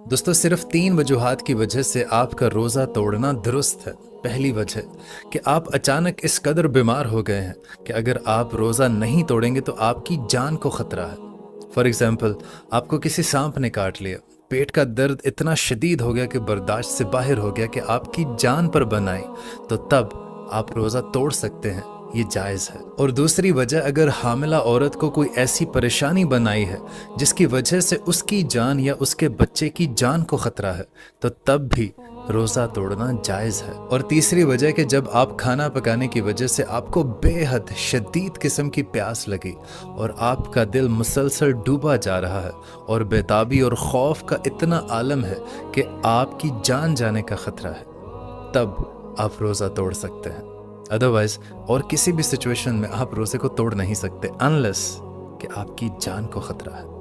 दोस्तों सिर्फ 3 वजूहात की वजह से आपका रोज़ा तोड़ना दुरुस्त है। पहली वजह कि आप अचानक इस कदर बीमार हो गए हैं कि अगर आप रोज़ा नहीं तोड़ेंगे तो आपकी जान को ख़तरा है। फॉर एग्ज़ाम्पल, आपको किसी सांप ने काट लिया, पेट का दर्द इतना शदीद हो गया कि बर्दाश्त से बाहर हो गया कि आपकी जान पर बन आई, तो तब आप रोज़ा तोड़ सकते हैं, ये जायज़ है। और दूसरी वजह, अगर हामिला औरत को कोई ऐसी परेशानी बनाई है जिसकी वजह से उसकी जान या उसके बच्चे की जान को ख़तरा है, तो तब भी रोज़ा तोड़ना जायज़ है। और तीसरी वजह कि जब आप खाना पकाने की वजह से आपको बेहद शदीद किस्म की प्यास लगी और आपका दिल मुसलसल डूबा जा रहा है और बेताबी और खौफ का इतना आलम है कि आपकी जान जाने का ख़तरा है, तब आप रोज़ा तोड़ सकते हैं। अदरवाइज और किसी भी सिचुएशन में आप रोज़े को तोड़ नहीं सकते अनलेस कि आपकी जान को ख़तरा है।